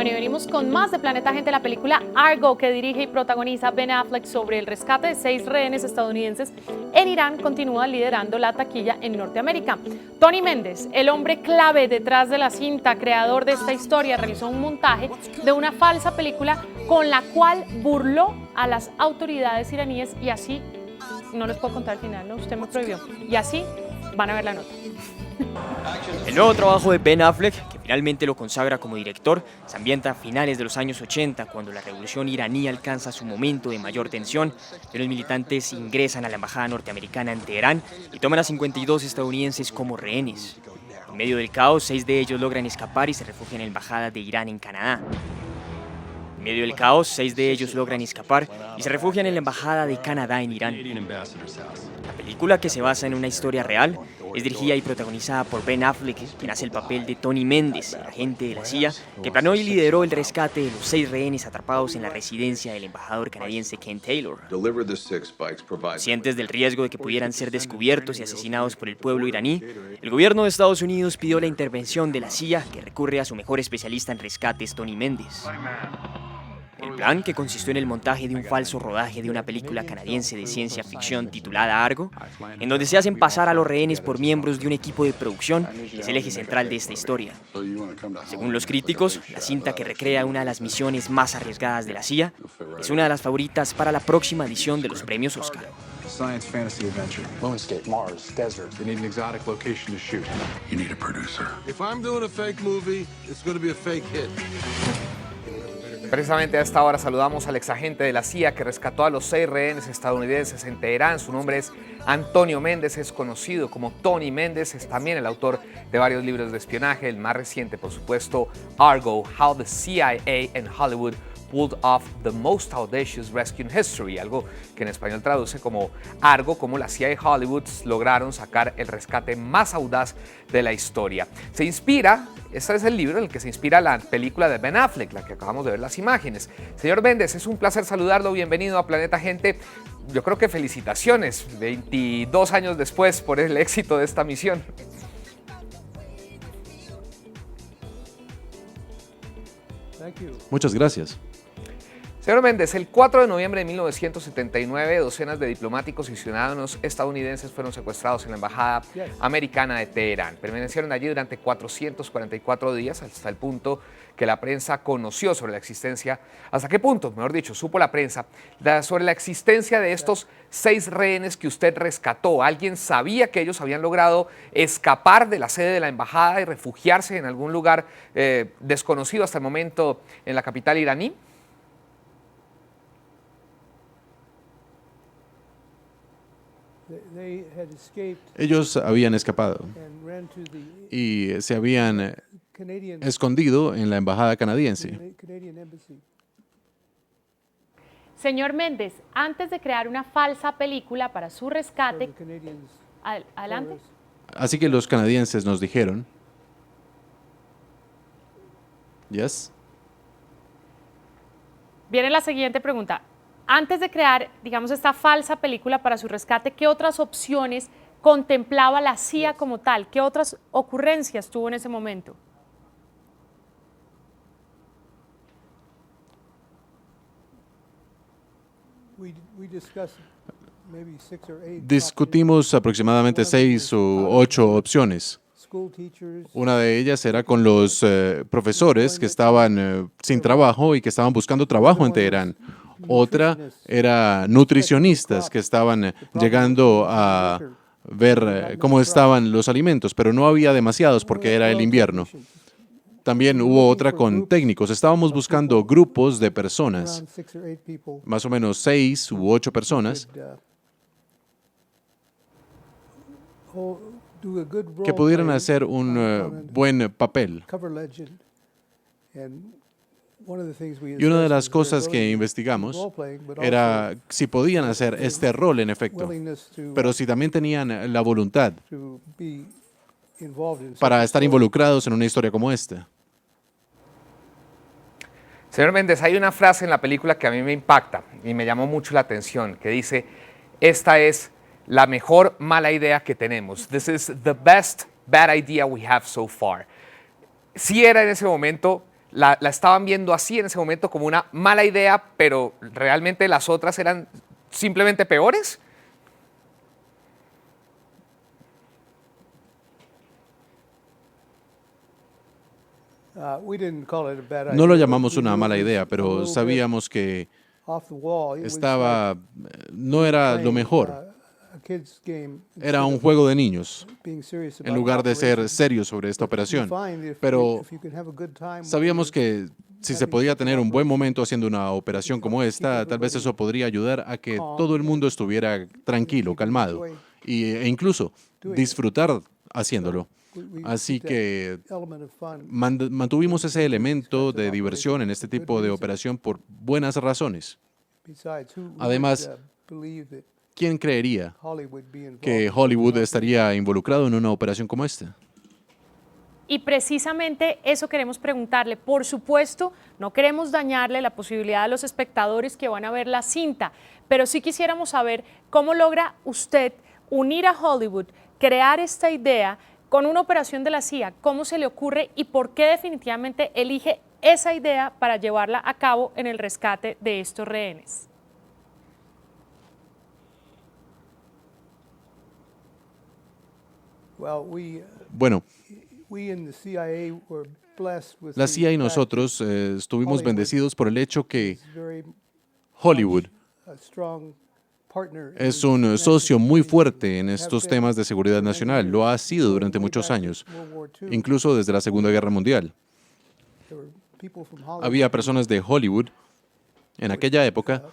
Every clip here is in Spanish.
Bueno, y venimos con más de Planeta Gente, la película Argo, que dirige y protagoniza Ben Affleck sobre el rescate de 6 rehenes estadounidenses en Irán, continúa liderando la taquilla en Norteamérica. Tony Méndez, el hombre clave detrás de la cinta, creador de esta historia, realizó un montaje de una falsa película con la cual burló a las autoridades iraníes y así, no les puedo contar el final, ¿no? Usted me prohibió. Y así van a ver la nota. El nuevo trabajo de Ben Affleck, que finalmente lo consagra como director, se ambienta a finales de los años 80, cuando la revolución iraní alcanza su momento de mayor tensión y los militantes ingresan a la embajada norteamericana en Teherán y toman a 52 estadounidenses como rehenes. En medio del caos, 6 de ellos logran escapar y se refugian en la embajada de Irán en Canadá. En medio del caos, 6 de ellos logran escapar y se refugian en la embajada de Canadá en Irán. La película, que se basa en una historia real, es dirigida y protagonizada por Ben Affleck, quien hace el papel de Tony Méndez, el agente de la CIA, que planeó y lideró el rescate de los 6 rehenes atrapados en la residencia del embajador canadiense Ken Taylor. Conscientes del riesgo de que pudieran ser descubiertos y asesinados por el pueblo iraní, el gobierno de Estados Unidos pidió la intervención de la CIA, que recurre a su mejor especialista en rescates, Tony Méndez. El plan, que consistió en el montaje de un falso rodaje de una película canadiense de ciencia ficción titulada Argo, en donde se hacen pasar a los rehenes por miembros de un equipo de producción, es el eje central de esta historia. Según los críticos, la cinta, que recrea una de las misiones más arriesgadas de la CIA, es una de las favoritas para la próxima edición de los premios Oscar. Science fantasy adventure. Moonscape, Mars, desert. They need an exotic location to shoot. You need a producer. If I'm doing a fake movie, it's going to be a fake hit. Precisamente a esta hora saludamos al exagente de la CIA que rescató a los 6 rehenes estadounidenses en Teherán. Su nombre es Antonio Méndez, es conocido como Tony Méndez, es también el autor de varios libros de espionaje, el más reciente, por supuesto, Argo, How the CIA and Hollywood Pulled Off the Most Audacious Rescue in History, algo que en español traduce como Argo, como la CIA y Hollywood lograron sacar el rescate más audaz de la historia. Se inspira, este es el libro en el que se inspira la película de Ben Affleck, la que acabamos de ver las imágenes. Señor Méndez, es un placer saludarlo, bienvenido a Planeta Gente. Yo creo que felicitaciones, 22 años después, por el éxito de esta misión. Muchas gracias. Señor Méndez, el 4 de noviembre de 1979, docenas de diplomáticos y ciudadanos estadounidenses fueron secuestrados en la embajada americana de Teherán. Permanecieron allí durante 444 días, hasta el punto que la prensa conoció sobre la existencia, ¿hasta qué punto, mejor dicho, supo la prensa sobre la existencia de estos 6 rehenes que usted rescató? ¿Alguien sabía que ellos habían logrado escapar de la sede de la embajada y refugiarse en algún lugar desconocido hasta el momento en la capital iraní? Ellos habían escapado y se habían escondido en la embajada canadiense. Señor Méndez, antes de crear una falsa película para su rescate, adelante. Así que los canadienses nos dijeron, yes. Viene la siguiente pregunta. Antes de crear, digamos, esta falsa película para su rescate, ¿qué otras opciones contemplaba la CIA como tal? ¿Qué otras ocurrencias tuvo en ese momento? Discutimos aproximadamente 6 u 8 opciones. Una de ellas era con los profesores que estaban sin trabajo y que estaban buscando trabajo en Teherán. Otra era nutricionistas que estaban llegando a ver cómo estaban los alimentos, pero no había demasiados porque era el invierno. También hubo otra con técnicos. Estábamos buscando grupos de personas, más o menos 6 u 8 personas, que pudieran hacer un buen papel. Y una de las cosas que investigamos era si podían hacer este rol en efecto, pero si también tenían la voluntad para estar involucrados en una historia como esta. Señor Méndez, hay una frase en la película que a mí me impacta y me llamó mucho la atención, que dice, esta es la mejor mala idea que tenemos. This is the best bad idea we have so far. Sí era en ese momento la estaban viendo así en ese momento como una mala idea, pero realmente las otras eran simplemente peores. No lo llamamos una mala idea, pero sabíamos que no era lo mejor. Era un juego de niños, en lugar de ser serios sobre esta operación. Pero sabíamos que si se podía tener un buen momento haciendo una operación como esta, tal vez eso podría ayudar a que todo el mundo estuviera tranquilo, calmado, e incluso disfrutar haciéndolo. Así que mantuvimos ese elemento de diversión en este tipo de operación por buenas razones. Además, ¿quién creería que Hollywood estaría involucrado en una operación como esta? Y precisamente eso queremos preguntarle. Por supuesto, no queremos dañarle la posibilidad a los espectadores que van a ver la cinta, pero sí quisiéramos saber cómo logra usted unir a Hollywood, crear esta idea con una operación de la CIA, cómo se le ocurre y por qué definitivamente elige esa idea para llevarla a cabo en el rescate de estos rehenes. Bueno, la CIA y nosotros estuvimos bendecidos por el hecho que Hollywood es un socio muy fuerte en estos temas de seguridad nacional. Lo ha sido durante muchos años, incluso desde la Segunda Guerra Mundial. Había personas de Hollywood en aquella época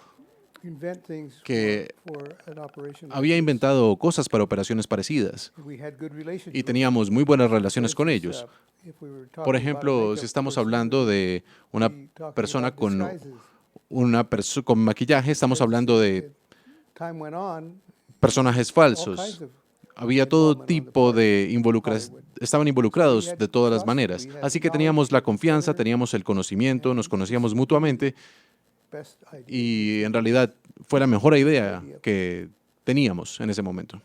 que había inventado cosas para operaciones parecidas y teníamos muy buenas relaciones con ellos. Por ejemplo, si estamos hablando de una persona con maquillaje, estamos hablando de personajes falsos. Había todo tipo de estaban involucrados de todas las maneras. Así que teníamos la confianza, teníamos el conocimiento, nos conocíamos mutuamente y en realidad fue la mejor idea que teníamos en ese momento.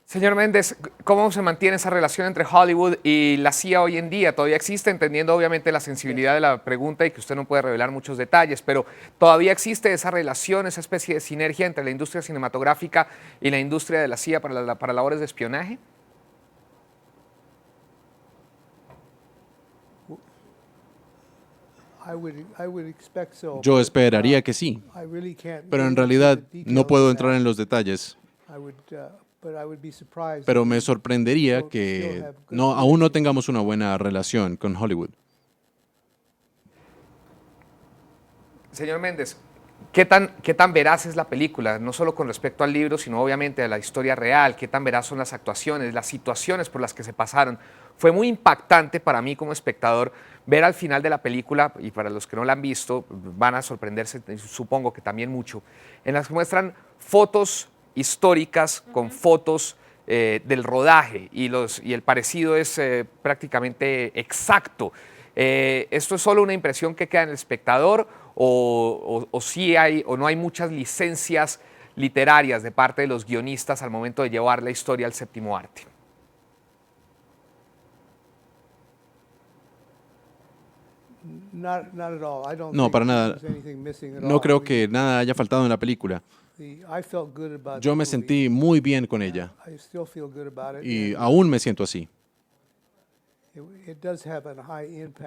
Señor Méndez, ¿cómo se mantiene esa relación entre Hollywood y la CIA hoy en día? Todavía existe, entendiendo obviamente la sensibilidad de la pregunta y que usted no puede revelar muchos detalles, pero ¿todavía existe esa relación, esa especie de sinergia entre la industria cinematográfica y la industria de la CIA para labores de espionaje? Yo esperaría que sí, pero en realidad no puedo entrar en los detalles. Pero me sorprendería que aún no tengamos una buena relación con Hollywood. Señor Méndez, ¿qué tan veraz es la película? No solo con respecto al libro, sino obviamente a la historia real. ¿Qué tan veraz son las actuaciones, las situaciones por las que se pasaron? Fue muy impactante para mí como espectador ver al final de la película, y para los que no la han visto, van a sorprenderse, supongo que también mucho, en las que muestran fotos históricas con fotos del rodaje y el parecido es prácticamente exacto. ¿Esto es solo una impresión que queda en el espectador o sí hay o no hay muchas licencias literarias de parte de los guionistas al momento de llevar la historia al séptimo arte? No, para nada. No creo que nada haya faltado en la película. Yo me sentí muy bien con ella y aún me siento así.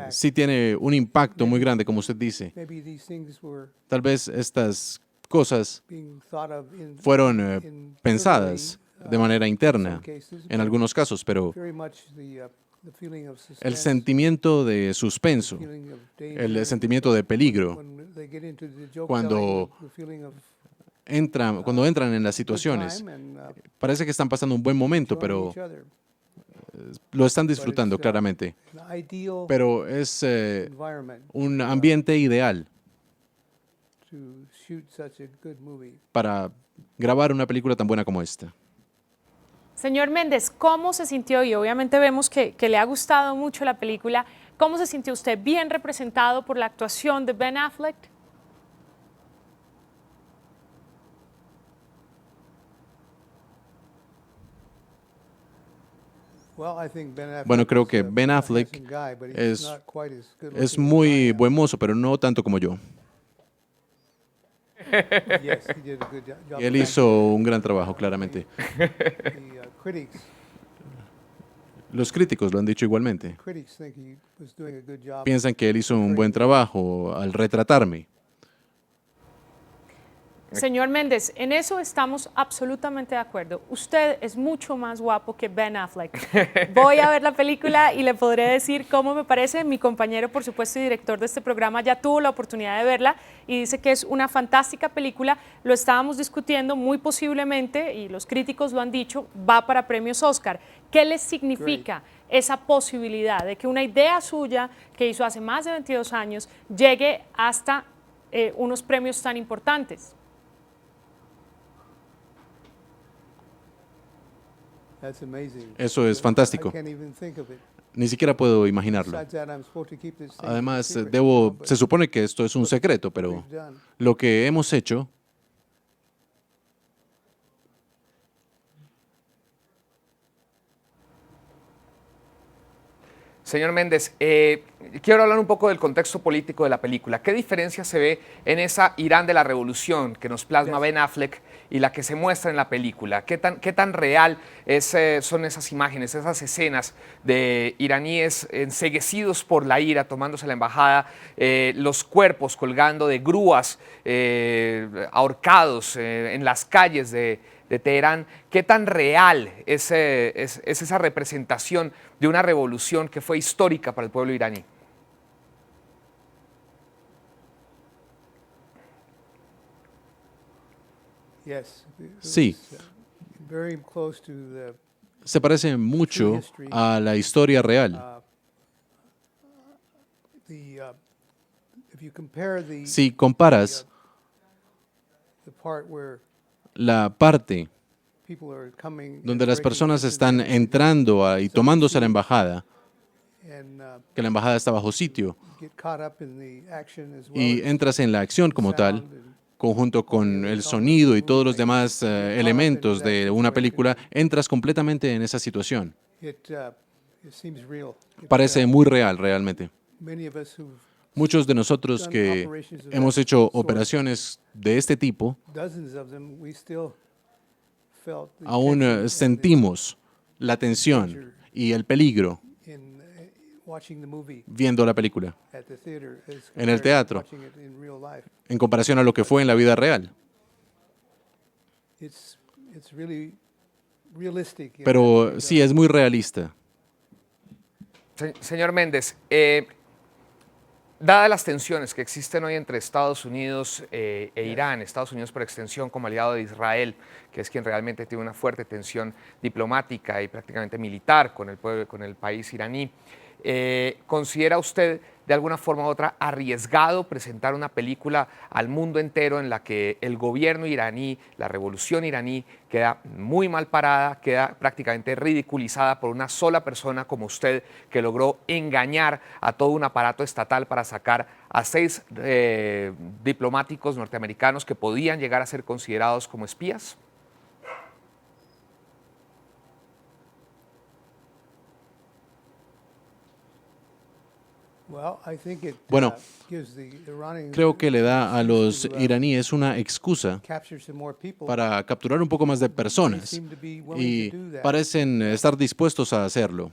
Sí tiene un impacto muy grande, como usted dice. Tal vez estas cosas fueron pensadas de manera interna en algunos casos, pero el sentimiento de suspenso, el sentimiento de peligro, cuando entran en las situaciones, parece que están pasando un buen momento, pero lo están disfrutando claramente. Pero es un ambiente ideal para grabar una película tan buena como esta. Señor Méndez, ¿cómo se sintió? Y obviamente vemos que le ha gustado mucho la película. ¿Cómo se sintió usted? ¿Bien representado por la actuación de Ben Affleck? Bueno, creo que Ben Affleck es muy buen mozo, pero no tanto como yo. Y él hizo un gran trabajo, claramente. Los críticos lo han dicho igualmente. Piensan que él hizo un buen trabajo al retratarme. Señor Méndez, en eso estamos absolutamente de acuerdo. Usted es mucho más guapo que Ben Affleck. Voy a ver la película y le podré decir cómo me parece. Mi compañero, por supuesto, y director de este programa ya tuvo la oportunidad de verla y dice que es una fantástica película. Lo estábamos discutiendo, muy posiblemente, y los críticos lo han dicho, va para premios Oscar. ¿Qué les significa esa posibilidad de que una idea suya que hizo hace más de 22 años llegue hasta unos premios tan importantes? Eso es fantástico. Ni siquiera puedo imaginarlo. Además, se supone que esto es un secreto, pero lo que hemos hecho Señor Méndez, quiero hablar un poco del contexto político de la película. ¿Qué diferencia se ve en esa Irán de la revolución que nos plasma Ben Affleck y la que se muestra en la película? ¿Qué tan real son esas imágenes, esas escenas de iraníes enceguecidos por la ira, tomándose la embajada, los cuerpos colgando de grúas, ahorcados en las calles de Teherán? ¿Qué tan real es esa representación de una revolución que fue histórica para el pueblo iraní? Sí, se parece mucho a la historia real. Si comparas la parte donde las personas están entrando y tomándose la embajada, que la embajada está bajo sitio, y entras en la acción como tal, conjunto con el sonido y todos los demás elementos de una película, entras completamente en esa situación. Parece muy real, realmente. Muchos de nosotros que hemos hecho operaciones de este tipo, aún sentimos la tensión y el peligro viendo la película en el teatro, en comparación a lo que fue en la vida real. Pero sí, es muy realista. Señor Méndez, dadas las tensiones que existen hoy entre Estados Unidos e Irán, Estados Unidos por extensión como aliado de Israel, que es quien realmente tiene una fuerte tensión diplomática y prácticamente militar con el país iraní, ¿considera usted de alguna forma u otra arriesgado presentar una película al mundo entero en la que el gobierno iraní, la revolución iraní, queda muy mal parada, queda prácticamente ridiculizada por una sola persona como usted, que logró engañar a todo un aparato estatal para sacar a 6 diplomáticos norteamericanos que podían llegar a ser considerados como espías? Bueno, creo que le da a los iraníes una excusa para capturar un poco más de personas y parecen estar dispuestos a hacerlo.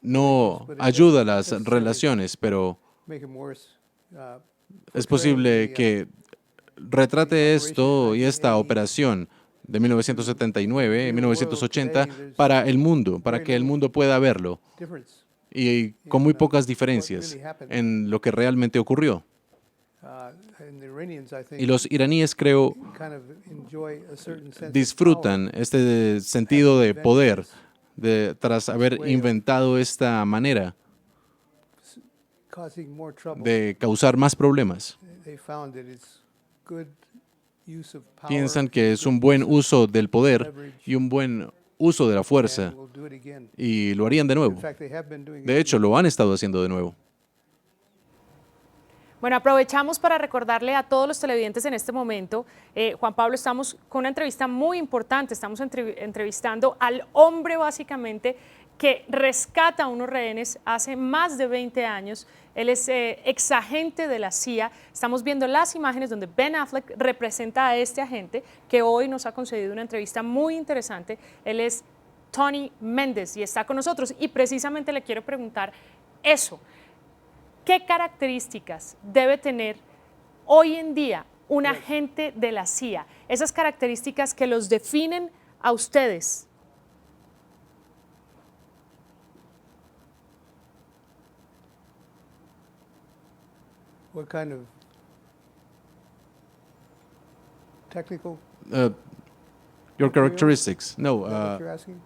No ayuda a las relaciones, pero es posible que retrate esto y esta operación de 1979, 1980, para el mundo, para que el mundo pueda verlo, y con muy pocas diferencias en lo que realmente ocurrió. Y los iraníes, creo, disfrutan este sentido de poder tras haber inventado esta manera de causar más problemas. Piensan que es un buen uso del poder y un buen uso de la fuerza, y lo harían de nuevo. De hecho, lo han estado haciendo de nuevo. Bueno, aprovechamos para recordarle a todos los televidentes en este momento, Juan Pablo, estamos con una entrevista muy importante, estamos entrevistando al hombre básicamente que rescata a unos rehenes hace más de 20 años. Él es exagente de la CIA. Estamos viendo las imágenes donde Ben Affleck representa a este agente que hoy nos ha concedido una entrevista muy interesante. Él es Tony Méndez y está con nosotros y precisamente le quiero preguntar eso. ¿Qué características debe tener hoy en día un agente de la CIA? Esas características que los definen a ustedes. What kind of technical? Your characteristics. No. Is that what you're asking?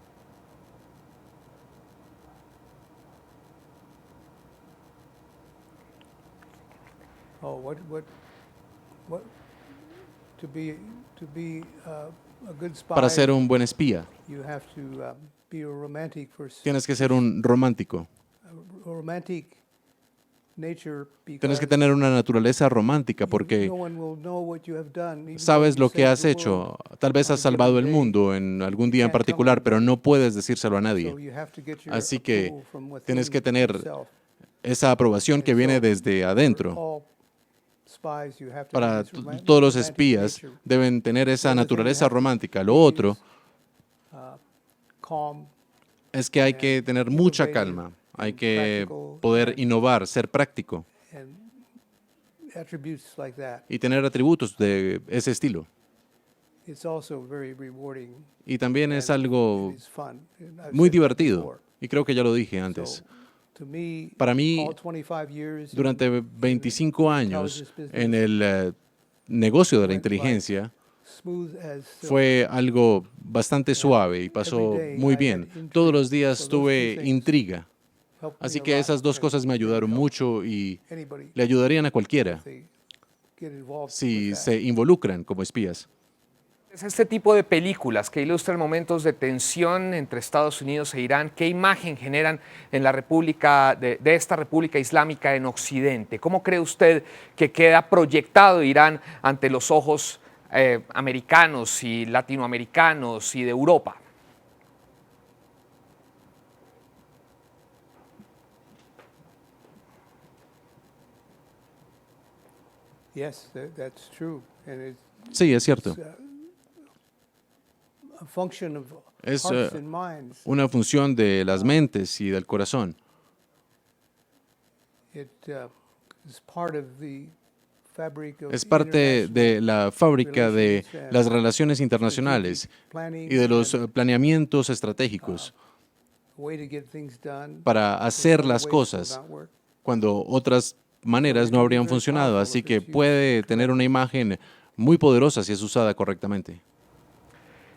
Oh, what? To be a good spy. Para ser un buen espía, You have to be a romantic first. tienes que ser un romántico. A romantic nature. Tienes que tener una naturaleza romántica porque no one will know what you have done, even sabes though lo you que saved has the hecho. world. Tal vez has salvado el mundo en algún día en particular, pero no puedes decírselo a So nadie. you have to get your Así que approval from within tienes que tener yourself. esa aprobación que viene desde adentro. All spies, you have to Para have this todos los romantic espías nature, deben tener esa naturaleza romántica. Lo otro calm. es que hay que tener mucha calma, hay que poder innovar, ser práctico And attributes like that. y tener atributos de ese estilo. It's also very rewarding. Y también es algo It's fun. And I've muy said that divertido. before. Y creo que ya lo dije antes. So, to me, Para mí, all 25 years durante in 25 años intelligence business, en el negocio de la inteligencia, smooth as silk. fue algo bastante suave y pasó muy bien. Todos los días tuve intriga. Helped me Así a que lot. esas dos cosas me ayudaron mucho y Anybody, le ayudarían a cualquiera they get involved si with that. se involucran como espías. Es este tipo de películas que ilustran momentos de tensión entre Estados Unidos e Irán, ¿qué imagen generan en la República de esta República Islámica en Occidente? ¿Cómo cree usted que queda proyectado Irán ante los ojos americanos y latinoamericanos y de Europa? Yes, that's true. And it's Sí, es cierto. a function of Es hearts and minds. una función de las mentes y del corazón. It is part of the fabric of Es parte de la fábrica de las relaciones internacionales y de los planeamientos estratégicos way to get things done. para hacer las Ways cosas will not work. cuando otras maneras no habrían funcionado. Así que puede tener una imagen muy poderosa si es usada correctamente.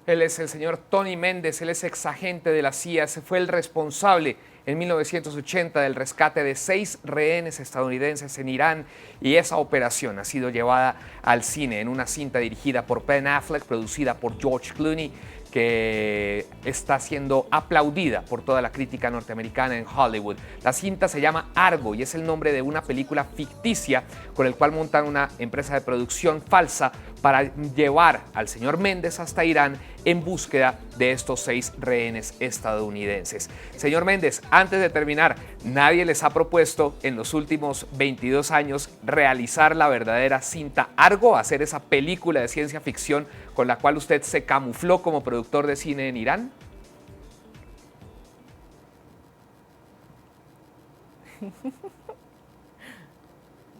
Él es el señor Tony Méndez, él es exagente de la CIA, se fue el responsable en 1980 del rescate de 6 rehenes estadounidenses en Irán y esa operación ha sido llevada al cine en una cinta dirigida por Ben Affleck, producida por George Clooney, que está siendo aplaudida por toda la crítica norteamericana en Hollywood. La cinta se llama Argo y es el nombre de una película ficticia con el cual montan una empresa de producción falsa para llevar al señor Méndez hasta Irán en búsqueda de estos 6 rehenes estadounidenses. Señor Méndez, antes de terminar, nadie les ha propuesto en los últimos 22 años realizar la verdadera cinta Argo, hacer esa película de ciencia ficción con la cual usted se camufló como productor de cine en Irán?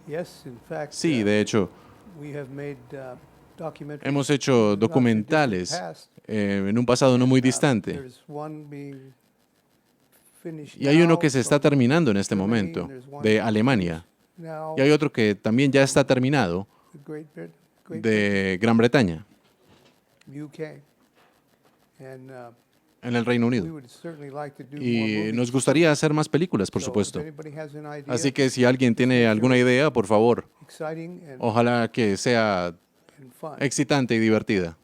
Yes, in fact, Sí, de hecho, we have made documentaries hemos hecho in the not too distant documentales past. en un pasado no muy distante. There's one being finished Y hay uno now que se está from terminando en este Germany, momento, and there's one de Alemania. now Y hay otro que también ya está terminado, the Great Britain, de Gran Bretaña, UK. And en el Reino we Unido. would certainly like to do more Y movies. nos gustaría hacer más películas, por So, supuesto. if anybody has an idea, Así que si alguien tiene alguna idea, por favor, exciting and, ojalá que sea and fun, excitante y divertida.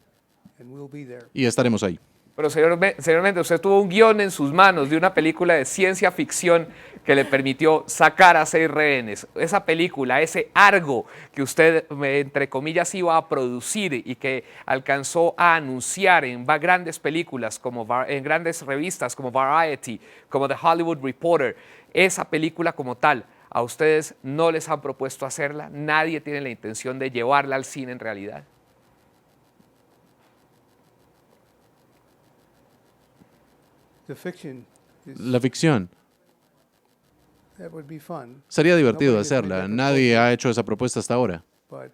and we'll be there. Y estaremos ahí. Pero señor Méndez, usted tuvo un guión en sus manos de una película de ciencia ficción que le permitió sacar a 6 rehenes. Esa película, ese Argo que usted, entre comillas, iba a producir y que alcanzó a anunciar en grandes películas, en grandes revistas como Variety, como The Hollywood Reporter, esa película como tal, a ustedes no les han propuesto hacerla, nadie tiene la intención de llevarla al cine en realidad. The fiction is, La ficción. that would be fun, Sería divertido Nobody has made hacerla. that Nadie proposal. ha hecho esa propuesta hasta ahora, but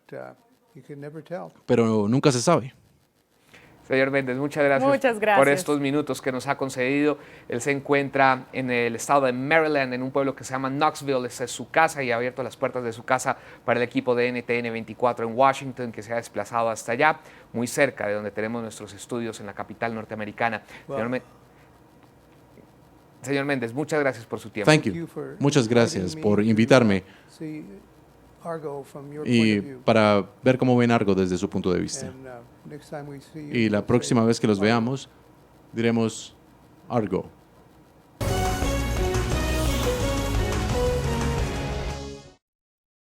you can never tell. pero nunca se sabe. Señor Méndez, muchas gracias, Muchas gracias. por estos minutos que nos ha concedido. Él se encuentra en el estado de Maryland, en un pueblo que se llama Knoxville. Esta es su casa y ha abierto las puertas de su casa para el equipo de NTN 24 en Washington, que se ha desplazado hasta allá, muy cerca de donde tenemos nuestros estudios en la capital norteamericana. Wow. Señor Méndez, muchas gracias por su tiempo. Thank you. Muchas gracias por invitarme See Argo from your y point of view. para ver cómo ven Argo desde su punto de vista. And next time we see you, Y la we'll próxima say, vez que los Argo. veamos, diremos Argo.